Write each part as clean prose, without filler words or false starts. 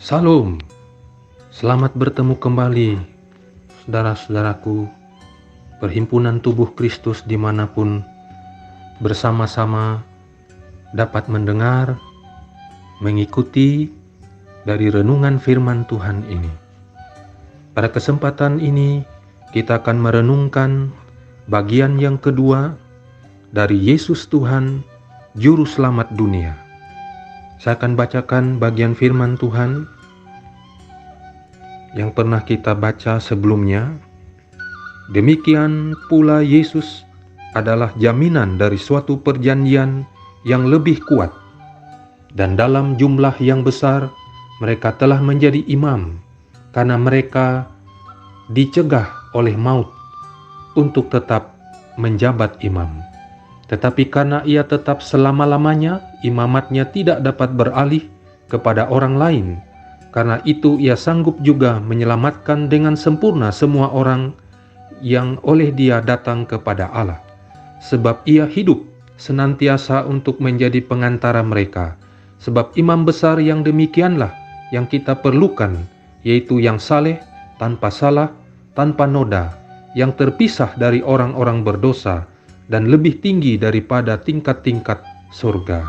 Salam, selamat bertemu kembali, saudara-saudaraku, perhimpunan tubuh Kristus dimanapun bersama-sama dapat mendengar, mengikuti dari renungan firman Tuhan ini. Pada kesempatan ini, kita akan merenungkan bagian yang kedua dari Yesus Tuhan, Juru Selamat dunia. Saya akan bacakan bagian firman Tuhan yang pernah kita baca sebelumnya. Demikian pula Yesus adalah jaminan dari suatu perjanjian yang lebih kuat, dan dalam jumlah yang besar mereka telah menjadi imam, karena mereka dicegah oleh maut untuk tetap menjabat imam. Tetapi karena ia tetap selama-lamanya, imamatnya tidak dapat beralih kepada orang lain. Karena itu ia sanggup juga menyelamatkan dengan sempurna semua orang yang oleh dia datang kepada Allah. Sebab ia hidup senantiasa untuk menjadi pengantara mereka. Sebab imam besar yang demikianlah yang kita perlukan, yaitu yang saleh, tanpa salah, tanpa noda, yang terpisah dari orang-orang berdosa, dan lebih tinggi daripada tingkat-tingkat surga.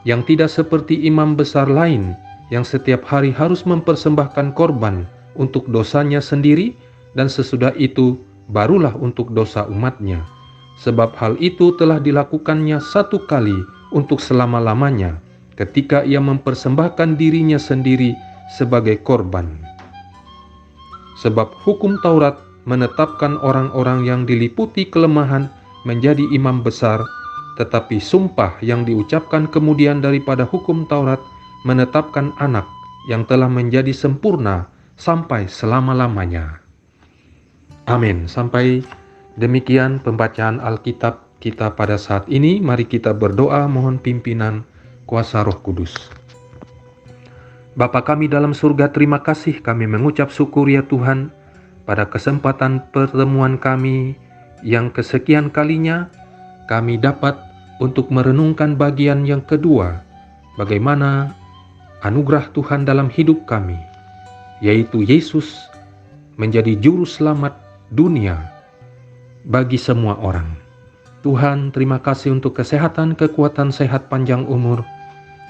Yang tidak seperti imam besar lain, yang setiap hari harus mempersembahkan korban untuk dosanya sendiri, dan sesudah itu barulah untuk dosa umatnya. Sebab hal itu telah dilakukannya satu kali untuk selama-lamanya, ketika ia mempersembahkan dirinya sendiri sebagai korban. Sebab hukum Taurat menetapkan orang-orang yang diliputi kelemahan menjadi imam besar, tetapi sumpah yang diucapkan kemudian daripada hukum Taurat menetapkan anak yang telah menjadi sempurna sampai selama-lamanya. Amin. Sampai demikian pembacaan Alkitab kita pada saat ini. Mari kita berdoa mohon pimpinan kuasa Roh Kudus. Bapa kami dalam surga, terima kasih kami mengucap syukur ya Tuhan, pada kesempatan pertemuan kami yang kesekian kalinya kami dapat untuk merenungkan bagian yang kedua, bagaimana anugerah Tuhan dalam hidup kami, yaitu Yesus menjadi juru selamat dunia bagi semua orang. Tuhan, terima kasih untuk kesehatan, kekuatan, sehat, panjang umur.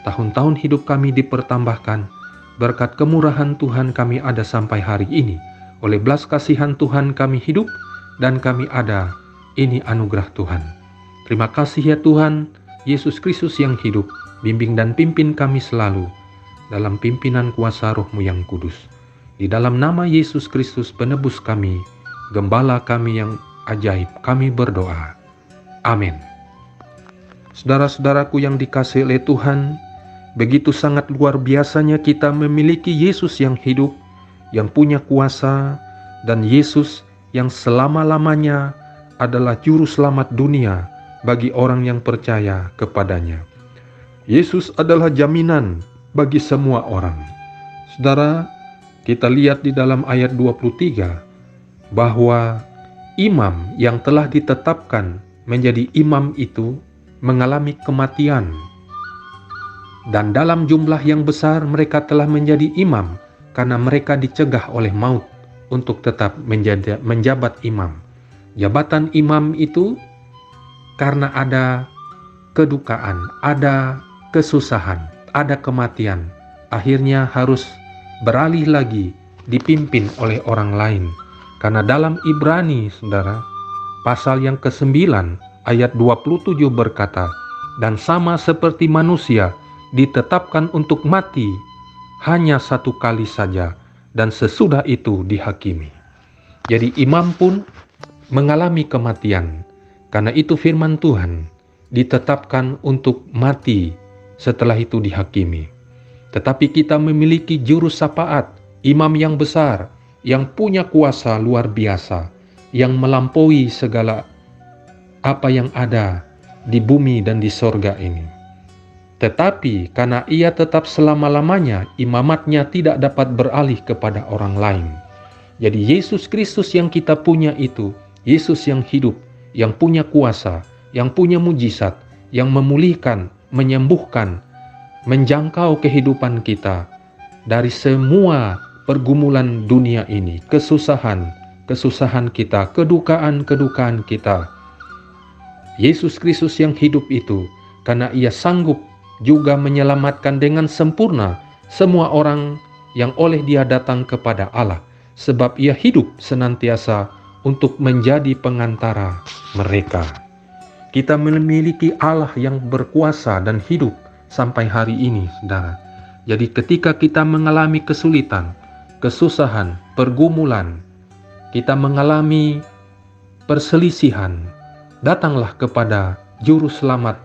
Tahun-tahun hidup kami dipertambahkan, berkat kemurahan Tuhan kami ada sampai hari ini. Oleh belas kasihan Tuhan kami hidup dan kami ada, ini anugerah Tuhan. Terima kasih ya Tuhan, Yesus Kristus yang hidup, bimbing dan pimpin kami selalu dalam pimpinan kuasa Roh-Mu yang kudus. Di dalam nama Yesus Kristus penebus kami, Gembala kami yang ajaib, kami berdoa. Amin. Saudara-saudaraku yang dikasihi oleh Tuhan, begitu sangat luar biasanya kita memiliki Yesus yang hidup, yang punya kuasa, dan Yesus yang selama-lamanya adalah juru selamat dunia bagi orang yang percaya kepadanya. Yesus adalah jaminan bagi semua orang. Saudara, kita lihat di dalam ayat 23 bahwa imam yang telah ditetapkan menjadi imam itu mengalami kematian, dan dalam jumlah yang besar mereka telah menjadi imam karena mereka dicegah oleh maut untuk tetap menjabat imam. Jabatan imam itu karena ada kedukaan, ada kesusahan, ada kematian, akhirnya harus beralih lagi dipimpin oleh orang lain. Karena dalam Ibrani, saudara, pasal yang ke-9 ayat 27 berkata, dan sama seperti manusia ditetapkan untuk mati hanya satu kali saja, dan sesudah itu dihakimi. Jadi imam pun mengalami kematian. Karena itu firman Tuhan ditetapkan untuk mati, setelah itu dihakimi. Tetapi kita memiliki juru syafaat, imam yang besar, yang punya kuasa luar biasa, yang melampaui segala apa yang ada di bumi dan di sorga ini. Tetapi karena ia tetap selama-lamanya, imamatnya tidak dapat beralih kepada orang lain. Jadi Yesus Kristus yang kita punya itu, Yesus yang hidup, yang punya kuasa, yang punya mujizat, yang memulihkan, menyembuhkan, menjangkau kehidupan kita, dari semua pergumulan dunia ini, kesusahan kita, kedukaan kita. Yesus Kristus yang hidup itu, karena Ia sanggup juga menyelamatkan dengan sempurna semua orang yang oleh Dia datang kepada Allah, sebab Ia hidup senantiasa untuk menjadi pengantara mereka. Kita memiliki Allah yang berkuasa dan hidup sampai hari ini, saudara. Jadi ketika kita mengalami kesulitan, kesusahan, pergumulan, kita mengalami perselisihan, datanglah kepada Juru Selamat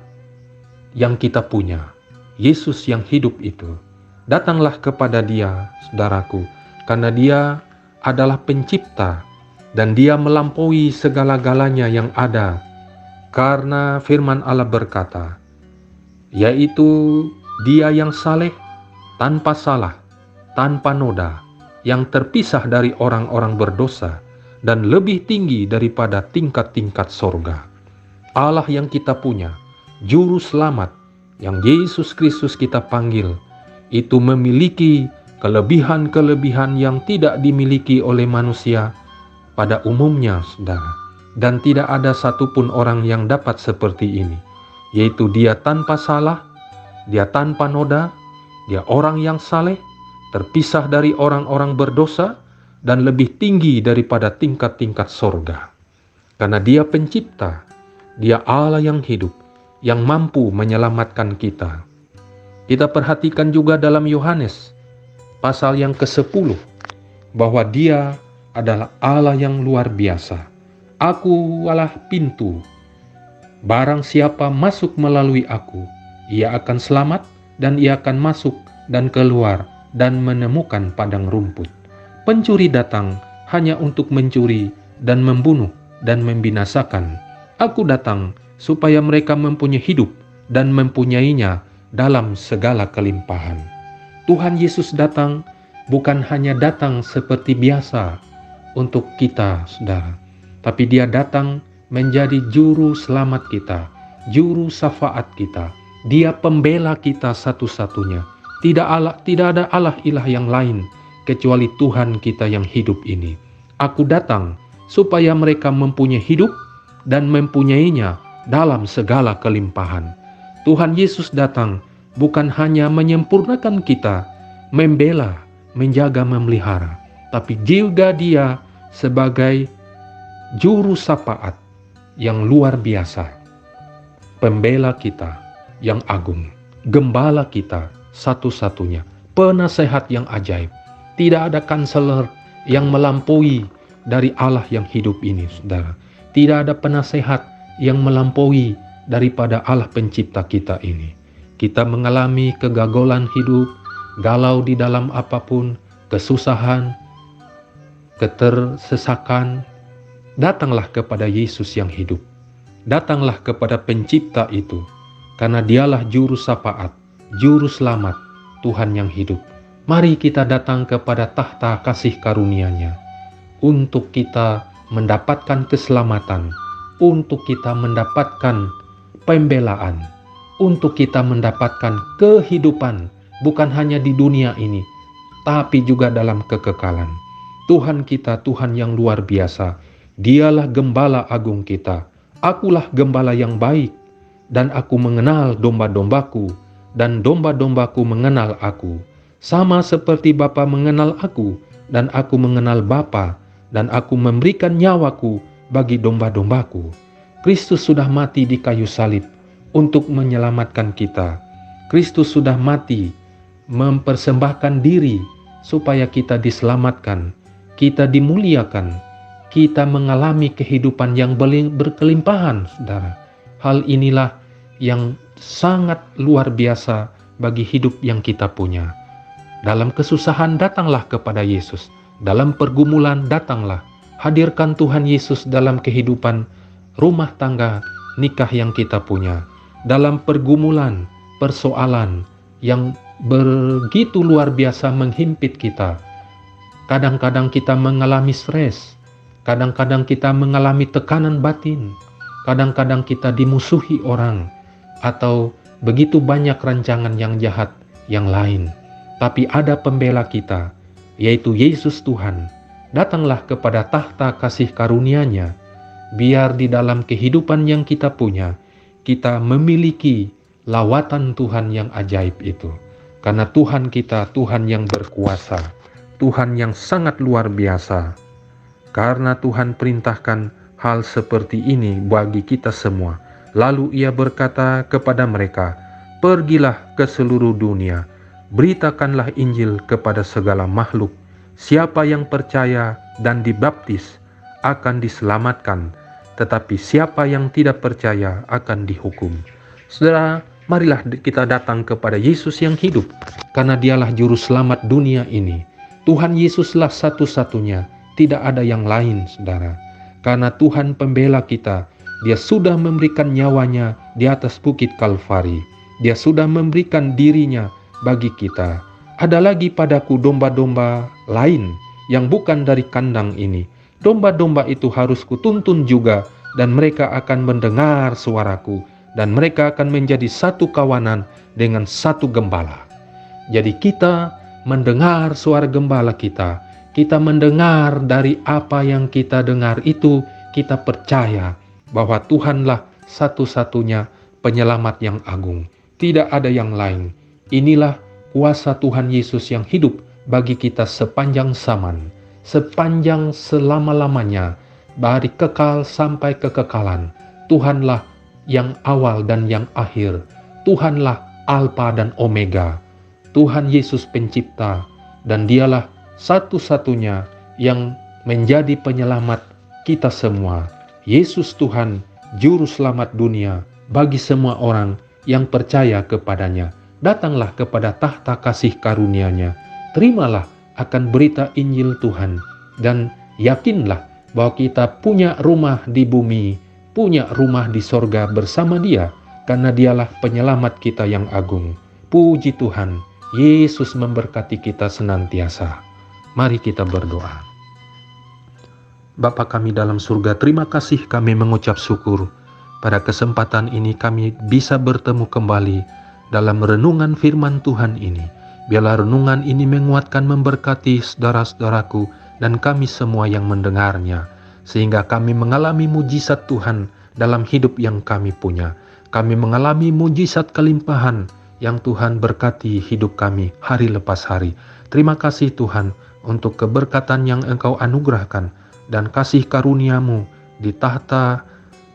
yang kita punya, Yesus yang hidup itu. Datanglah kepada Dia, saudaraku, karena Dia adalah pencipta dan Dia melampaui segala-galanya yang ada. Karena firman Allah berkata, yaitu Dia yang saleh, tanpa salah, tanpa noda, yang terpisah dari orang-orang berdosa, dan lebih tinggi daripada tingkat-tingkat sorga. Allah yang kita punya, Juru Selamat, yang Yesus Kristus kita panggil, itu memiliki kelebihan-kelebihan yang tidak dimiliki oleh manusia pada umumnya, saudara. Dan tidak ada satupun orang yang dapat seperti ini, yaitu Dia tanpa salah, Dia tanpa noda, Dia orang yang saleh, terpisah dari orang-orang berdosa, dan lebih tinggi daripada tingkat-tingkat sorga. Karena Dia pencipta, Dia Allah yang hidup, yang mampu menyelamatkan kita. Kita perhatikan juga dalam Yohanes pasal yang ke-10, bahwa Dia adalah Allah yang luar biasa. Aku adalah pintu. Barang siapa masuk melalui aku, ia akan selamat, dan ia akan masuk dan keluar dan menemukan padang rumput. Pencuri datang hanya untuk mencuri dan membunuh dan membinasakan. Aku datang supaya mereka mempunyai hidup dan mempunyainya dalam segala kelimpahan. Tuhan Yesus datang bukan hanya datang seperti biasa untuk kita, saudara, tapi Dia datang menjadi juru selamat kita, juru syafaat kita. Dia pembela kita satu-satunya. Tidak ada Allah ilah yang lain kecuali Tuhan kita yang hidup ini. Aku datang supaya mereka mempunyai hidup dan mempunyainya dalam segala kelimpahan. Tuhan Yesus datang bukan hanya menyempurnakan kita, membela, menjaga, memelihara, tapi juga Dia sebagai juru syafaat yang luar biasa, pembela kita yang agung, gembala kita satu-satunya, penasehat yang ajaib. Tidak ada kanseler yang melampaui dari Allah yang hidup ini, saudara. Tidak ada penasehat yang melampaui daripada Allah pencipta kita ini. Kita mengalami kegagalan hidup, galau di dalam apapun, kesusahan, ketersesakan, datanglah kepada Yesus yang hidup. Datanglah kepada pencipta itu, karena Dialah juru syafaat, juru selamat, Tuhan yang hidup. Mari kita datang kepada tahta kasih karunia-Nya untuk kita mendapatkan keselamatan, untuk kita mendapatkan pembelaan, untuk kita mendapatkan kehidupan, bukan hanya di dunia ini, tapi juga dalam kekekalan. Tuhan kita, Tuhan yang luar biasa. Dialah gembala agung kita. Akulah gembala yang baik, dan aku mengenal domba-dombaku, dan domba-dombaku mengenal aku. Sama seperti Bapa mengenal aku, dan aku mengenal Bapa, dan aku memberikan nyawaku bagi domba-dombaku. Kristus sudah mati di kayu salib untuk menyelamatkan kita. Kristus sudah mati, mempersembahkan diri supaya kita diselamatkan, kita dimuliakan, kita mengalami kehidupan yang berkelimpahan, saudara. Hal inilah yang sangat luar biasa bagi hidup yang kita punya. Dalam kesusahan datanglah kepada Yesus. Dalam pergumulan datanglah. Hadirkan Tuhan Yesus dalam kehidupan rumah tangga, nikah yang kita punya. Dalam pergumulan, persoalan yang begitu luar biasa menghimpit kita. Kadang-kadang kita mengalami stres. Kadang-kadang kita mengalami tekanan batin. Kadang-kadang kita dimusuhi orang. Atau begitu banyak rancangan yang jahat yang lain. tapi ada pembela kita, yaitu Yesus Tuhan. Datanglah kepada tahta kasih karunia-Nya, biar di dalam kehidupan yang kita punya, kita memiliki lawatan Tuhan yang ajaib itu. Karena Tuhan kita, Tuhan yang berkuasa, Tuhan yang sangat luar biasa. Karena Tuhan perintahkan hal seperti ini bagi kita semua. Lalu Ia berkata kepada mereka, "Pergilah ke seluruh dunia, beritakanlah Injil kepada segala makhluk. Siapa yang percaya dan dibaptis akan diselamatkan, tetapi siapa yang tidak percaya akan dihukum." Saudara, marilah kita datang kepada Yesus yang hidup, karena Dialah juru selamat dunia ini. Tuhan Yesuslah satu-satunya, tidak ada yang lain, saudara. Karena Tuhan pembela kita, Dia sudah memberikan nyawanya di atas bukit Kalvari. Dia sudah memberikan dirinya bagi kita. Ada lagi padaku domba-domba lain yang bukan dari kandang ini. Domba-domba itu harus kutuntun juga, dan mereka akan mendengar suaraku, dan mereka akan menjadi satu kawanan dengan satu gembala. Jadi kita mendengar suara gembala kita mendengar dari apa yang kita dengar itu, kita percaya bahwa Tuhanlah satu-satunya penyelamat yang agung. Tidak ada yang lain. Inilah kuasa Tuhan Yesus yang hidup bagi kita sepanjang zaman, sepanjang selama-lamanya, dari kekal sampai kekekalan. Tuhanlah yang awal dan yang akhir. Tuhanlah Alfa dan Omega. Tuhan Yesus pencipta, dan Dialah satu-satunya yang menjadi penyelamat kita semua. Yesus Tuhan, Juru Selamat dunia bagi semua orang yang percaya kepadanya. Datanglah kepada tahta kasih karunia-Nya. Terimalah akan berita Injil Tuhan, dan yakinlah bahwa kita punya rumah di bumi, punya rumah di sorga bersama Dia, karena Dialah penyelamat kita yang agung. Puji Tuhan, Yesus memberkati kita senantiasa. Mari kita berdoa. Bapa kami dalam surga, terima kasih kami mengucap syukur. Pada kesempatan ini kami bisa bertemu kembali dalam renungan firman Tuhan ini. Biarlah renungan ini menguatkan, memberkati saudara-saudaraku dan kami semua yang mendengarnya, sehingga kami mengalami mujizat Tuhan dalam hidup yang kami punya. Kami mengalami mujizat kelimpahan yang Tuhan berkati hidup kami hari lepas hari. Terima kasih Tuhan untuk keberkatan yang Engkau anugerahkan dan kasih karunia-Mu di tahta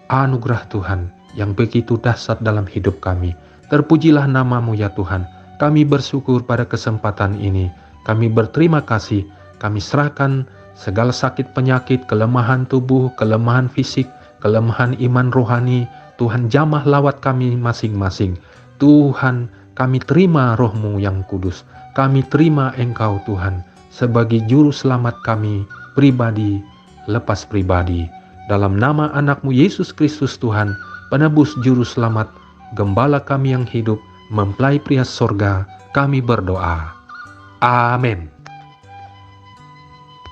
anugerah Tuhan yang begitu dahsyat dalam hidup kami. Terpujilah nama-Mu ya Tuhan. Kami bersyukur pada kesempatan ini. Kami berterima kasih. Kami serahkan segala sakit penyakit, kelemahan tubuh, kelemahan fisik, kelemahan iman rohani. Tuhan jamah lawat kami masing-masing. Tuhan, kami terima Roh-Mu yang kudus. Kami terima Engkau Tuhan sebagai juru selamat kami pribadi, lepas pribadi. Dalam nama anak-Mu Yesus Kristus Tuhan, penebus juru selamat, gembala kami yang hidup, mempelai pria sorga, kami berdoa. Amin.